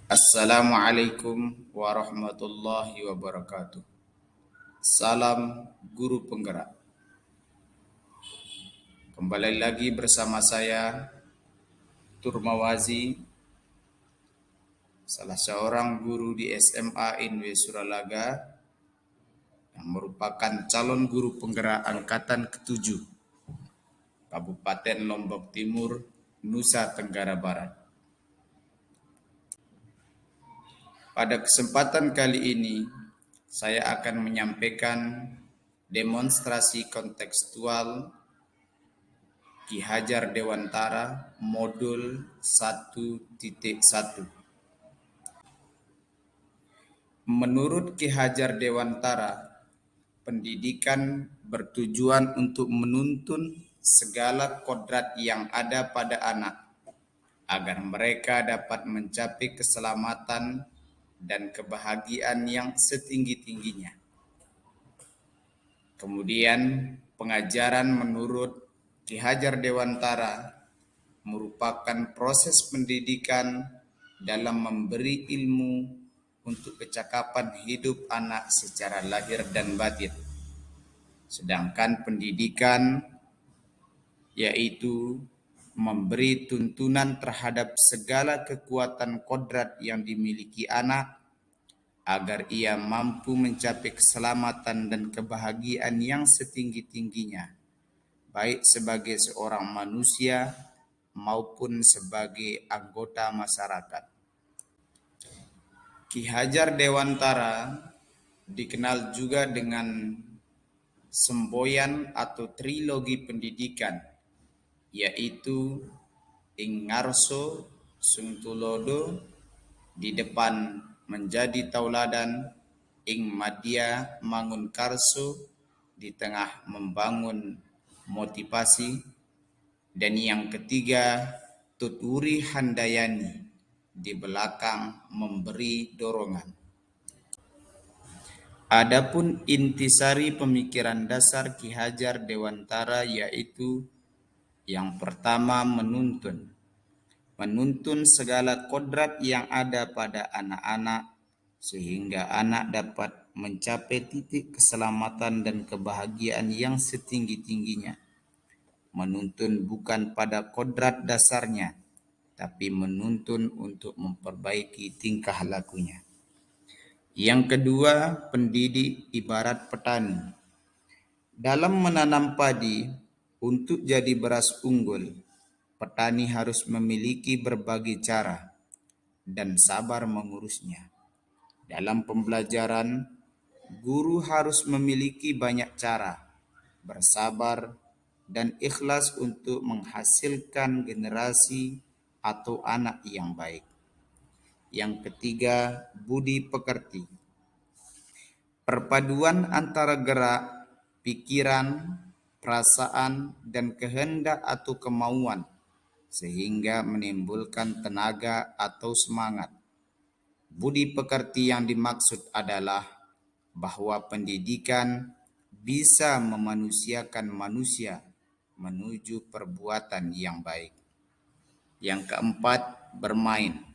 Assalamualaikum warahmatullahi wabarakatuh. Salam guru penggerak. Kembali lagi bersama saya Turmawazi, salah seorang guru di SMA INW Suralaga yang merupakan calon guru penggerak angkatan ke-7 Kabupaten Lombok Timur, Nusa Tenggara Barat. Pada kesempatan kali ini, saya akan menyampaikan demonstrasi kontekstual Ki Hajar Dewantara Modul 1.1. Menurut Ki Hajar Dewantara, pendidikan bertujuan untuk menuntun segala kodrat yang ada pada anak agar mereka dapat mencapai keselamatan dan kebahagiaan yang setinggi-tingginya. Kemudian, pengajaran menurut Ki Hajar Dewantara merupakan proses pendidikan dalam memberi ilmu untuk kecakapan hidup anak secara lahir dan batin. Sedangkan pendidikan yaitu memberi tuntunan terhadap segala kekuatan kodrat yang dimiliki anak agar ia mampu mencapai keselamatan dan kebahagiaan yang setinggi-tingginya, baik sebagai seorang manusia maupun sebagai anggota masyarakat. Ki Hajar Dewantara dikenal juga dengan semboyan atau trilogi pendidikan, yaitu ing ngarso sung tulodo, di depan menjadi tauladan, ing madya mangun karso, di tengah membangun motivasi, dan yang ketiga tuturi handayani, di belakang memberi dorongan. Adapun intisari pemikiran dasar Ki Hajar Dewantara yaitu yang pertama menuntun segala kodrat yang ada pada anak-anak sehingga anak dapat mencapai titik keselamatan dan kebahagiaan yang setinggi-tingginya. Menuntun bukan pada kodrat dasarnya, tapi menuntun untuk memperbaiki tingkah lakunya. Yang kedua, pendidik ibarat petani. Dalam menanam padi, untuk jadi beras unggul, petani harus memiliki berbagai cara dan sabar mengurusnya. Dalam pembelajaran, guru harus memiliki banyak cara, bersabar, dan ikhlas untuk menghasilkan generasi atau anak yang baik. Yang ketiga, budi pekerti. Perpaduan antara gerak, pikiran, perasaan, dan kehendak atau kemauan sehingga menimbulkan tenaga atau semangat. Budi pekerti yang dimaksud adalah bahwa pendidikan bisa memanusiakan manusia menuju perbuatan yang baik. Yang keempat, bermain.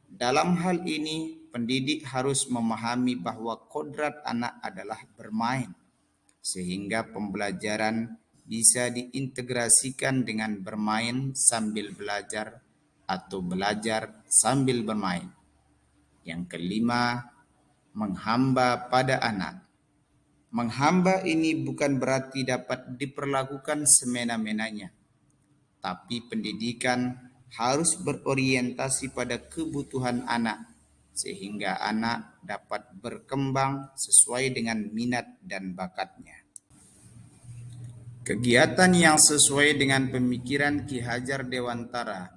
Dalam hal ini, pendidik harus memahami bahwa kodrat anak adalah bermain, sehingga pembelajaran bisa diintegrasikan dengan bermain sambil belajar atau belajar sambil bermain. Yang kelima, menghamba pada anak. Menghamba ini bukan berarti dapat diperlakukan semena-menanya, tapi pendidikan harus berorientasi pada kebutuhan anak, sehingga anak dapat berkembang sesuai dengan minat dan bakatnya. Kegiatan yang sesuai dengan pemikiran Ki Hajar Dewantara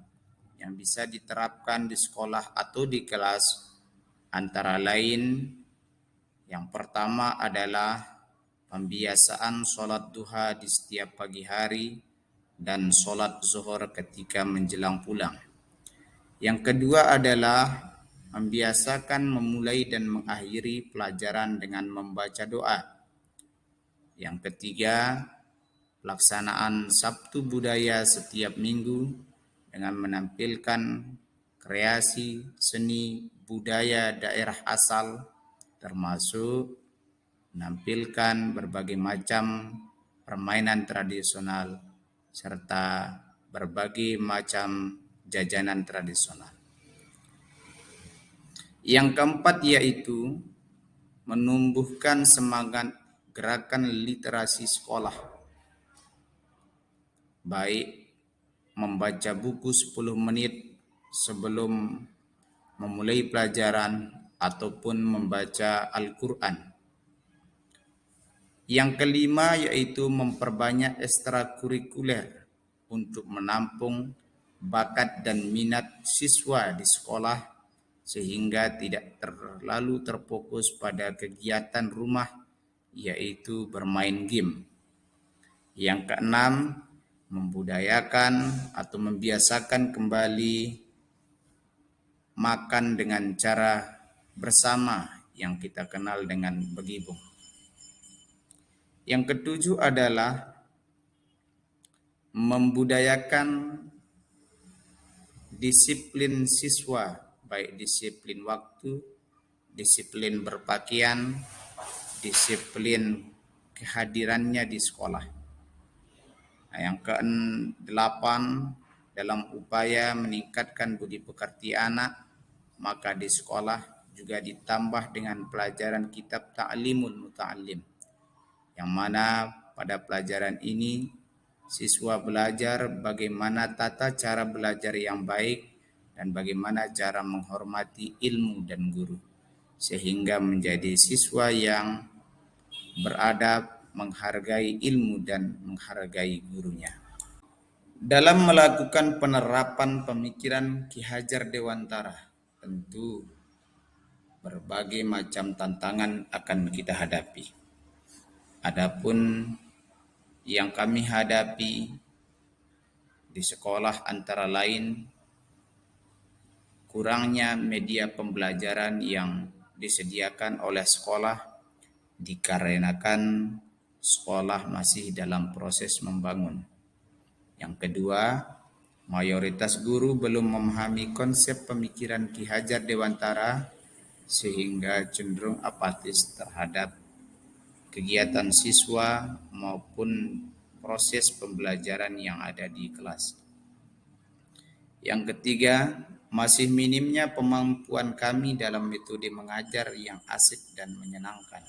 yang bisa diterapkan di sekolah atau di kelas antara lain, yang pertama adalah pembiasaan sholat duha di setiap pagi hari dan sholat zuhur ketika menjelang pulang. Yang kedua adalah membiasakan memulai dan mengakhiri pelajaran dengan membaca doa. Yang ketiga, pelaksanaan Sabtu Budaya setiap minggu dengan menampilkan kreasi, seni, budaya daerah asal, termasuk menampilkan berbagai macam permainan tradisional serta berbagai macam jajanan tradisional. Yang keempat yaitu menumbuhkan semangat gerakan literasi sekolah, baik membaca buku 10 menit sebelum memulai pelajaran ataupun membaca Al-Quran. Yang kelima yaitu memperbanyak ekstrakurikuler untuk menampung bakat dan minat siswa di sekolah sehingga tidak terlalu terfokus pada kegiatan rumah yaitu bermain game. Yang keenam, membudayakan atau membiasakan kembali makan dengan cara bersama yang kita kenal dengan begibung. Yang ketujuh adalah membudayakan disiplin siswa, baik disiplin waktu, disiplin berpakaian, disiplin kehadirannya di sekolah. Nah, yang ke-8, dalam upaya meningkatkan budi pekerti anak, maka di sekolah juga ditambah dengan pelajaran kitab Ta'limul Muta'allim, yang mana pada pelajaran ini siswa belajar bagaimana tata cara belajar yang baik dan bagaimana cara menghormati ilmu dan guru, sehingga menjadi siswa yang beradab, menghargai ilmu dan menghargai gurunya. Dalam melakukan penerapan pemikiran Ki Hajar Dewantara, tentu berbagai macam tantangan akan kita hadapi. Adapun yang kami hadapi di sekolah antara lain kurangnya media pembelajaran yang disediakan oleh sekolah dikarenakan sekolah masih dalam proses membangun. Yang kedua, mayoritas guru belum memahami konsep pemikiran Ki Hajar Dewantara sehingga cenderung apatis terhadap kegiatan siswa maupun proses pembelajaran yang ada di kelas. Yang ketiga, masih minimnya kemampuan kami dalam metode mengajar yang asik dan menyenangkan.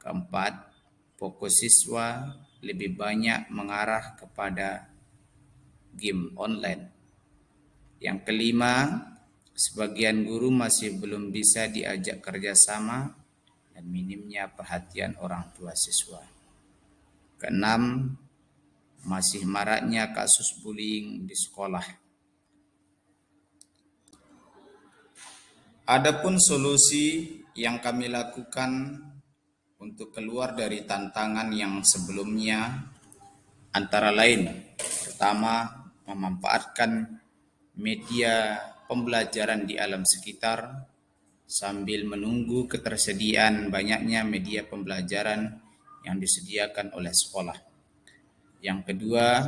Keempat, fokus siswa lebih banyak mengarah kepada game online. Yang kelima, sebagian guru masih belum bisa diajak kerjasama dan minimnya perhatian orang tua siswa. Keenam, masih maraknya kasus bullying di sekolah. Adapun solusi yang kami lakukan untuk keluar dari tantangan yang sebelumnya antara lain, pertama, memanfaatkan media pembelajaran di alam sekitar sambil menunggu ketersediaan banyaknya media pembelajaran yang disediakan oleh sekolah. Yang kedua,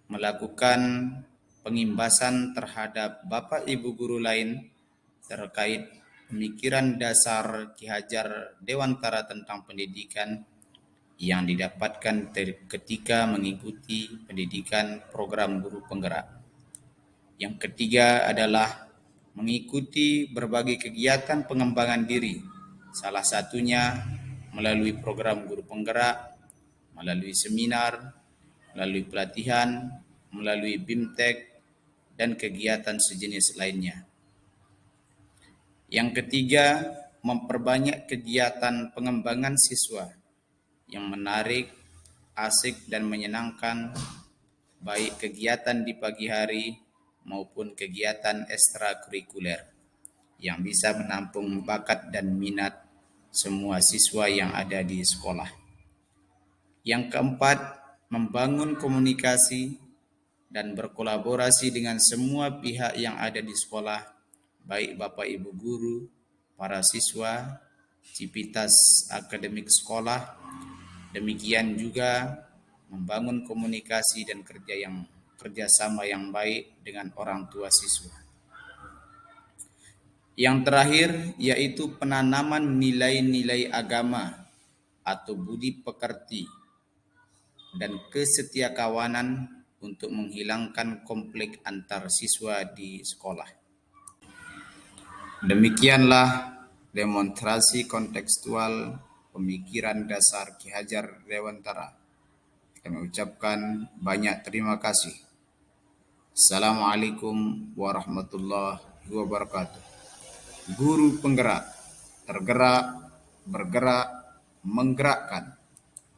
melakukan pengimbasan terhadap Bapak Ibu guru lain terkait pemikiran dasar Ki Hajar Dewantara tentang pendidikan yang didapatkan ketika mengikuti pendidikan program guru penggerak. Yang ketiga adalah mengikuti berbagai kegiatan pengembangan diri, salah satunya melalui program guru penggerak, melalui seminar, melalui pelatihan, melalui BIMTEK, dan kegiatan sejenis lainnya. Yang ketiga, memperbanyak kegiatan pengembangan siswa yang menarik, asik, dan menyenangkan, baik kegiatan di pagi hari maupun kegiatan ekstrakurikuler yang bisa menampung bakat dan minat semua siswa yang ada di sekolah. Yang keempat, membangun komunikasi dan berkolaborasi dengan semua pihak yang ada di sekolah, baik Bapak Ibu guru, para siswa, civitas akademik sekolah, demikian juga membangun komunikasi dan kerjasama yang baik dengan orang tua siswa. Yang terakhir yaitu penanaman nilai-nilai agama atau budi pekerti dan kesetiakawanan untuk menghilangkan konflik antar siswa di sekolah. Demikianlah demonstrasi kontekstual pemikiran dasar Ki Hajar Dewantara. Kami ucapkan banyak terima kasih. Assalamualaikum warahmatullahi wabarakatuh. Guru penggerak, tergerak, bergerak, menggerakkan.